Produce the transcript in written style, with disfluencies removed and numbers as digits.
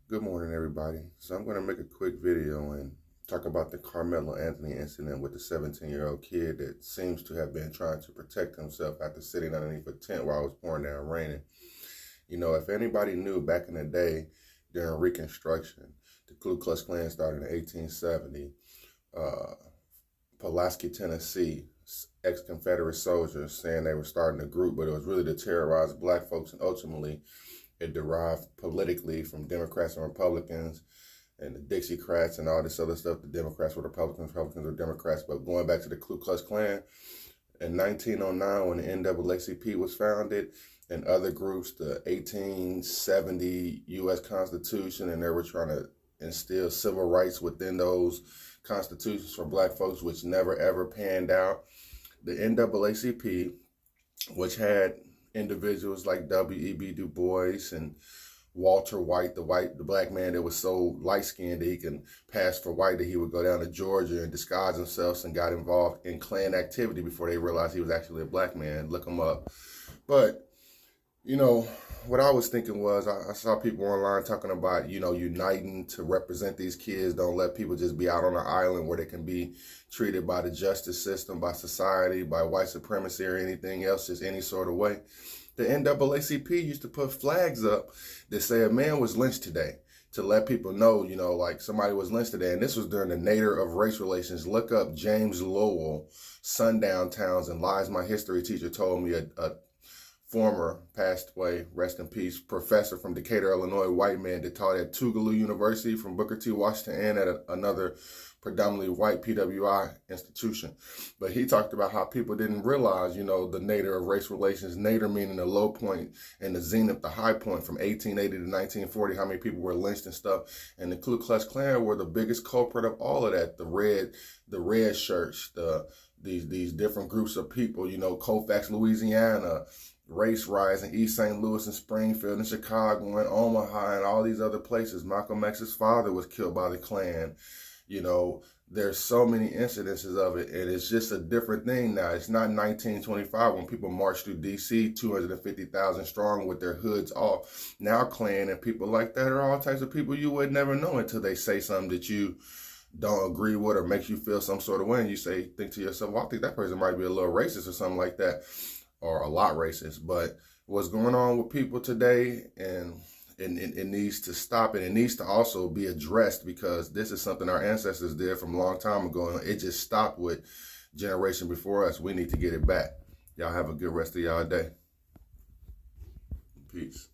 Good morning, everybody. So I'm going to make a quick video and talk about the Carmelo Anthony incident with the 17-year-old kid that seems to have been trying to protect himself after sitting underneath a tent while it was pouring down raining. You know, if anybody knew back in the day during Reconstruction, the Ku Klux Klan started in 1870. Pulaski, Tennessee, ex-Confederate soldiers saying they were starting a group, but it was really to terrorize black folks, and ultimately it derived politically from Democrats and Republicans and the Dixiecrats and all this other stuff. The Democrats were Republicans, Republicans were Democrats. But going back to the Ku Klux Klan, in 1909, when the NAACP was founded, and other groups, the 1870 U.S. Constitution, and they were trying to instill civil rights within those constitutions for black folks, which never ever panned out. The NAACP, which had individuals like W.E.B. Du Bois and Walter White, the black man that was so light-skinned that he can pass for white, that he would go down to Georgia and disguise himself, and got involved in Klan activity before they realized he was actually a black man. Look him up. But you know, what I was thinking was, I saw people online talking about, uniting to represent these kids. Don't let people just be out on an island where they can be treated by the justice system, by society, by white supremacy, or anything else, just any sort of way. The NAACP used to put flags up that say a man was lynched today, to let people know, like somebody was lynched today. And this was during the nadir of race relations. Look up James Lowell, Sundown Towns, and Lies My History teacher told me, a former, passed away, rest in peace, professor from Decatur, Illinois, white man that taught at Tougaloo University from Booker T. Washington, and at another predominantly white PWI institution. But he talked about how people didn't realize, the nadir of race relations, nadir meaning the low point, and the zenith, the high point, from 1880 to 1940, how many people were lynched and stuff. And the Ku Klux Klan were the biggest culprit of all of that. The red shirts, these different groups of people, Colfax, Louisiana, race riots in East St. Louis and Springfield and Chicago and Omaha and all these other places. Malcolm X's father was killed by the Klan. There's so many incidences of it, and it's just a different thing now. It's not 1925 when people marched through D.C. 250,000 strong with their hoods off. Now Klan and people like that are all types of people you would never know until they say something that you don't agree with or makes you feel some sort of way, and you think to yourself, well, I think that person might be a little racist or something like that, or a lot racist. But what's going on with people today, and it needs to stop, and it needs to also be addressed, because this is something our ancestors did from a long time ago, and it just stopped with generation before us. We need to get it back. Y'all have a good rest of y'all day. Peace.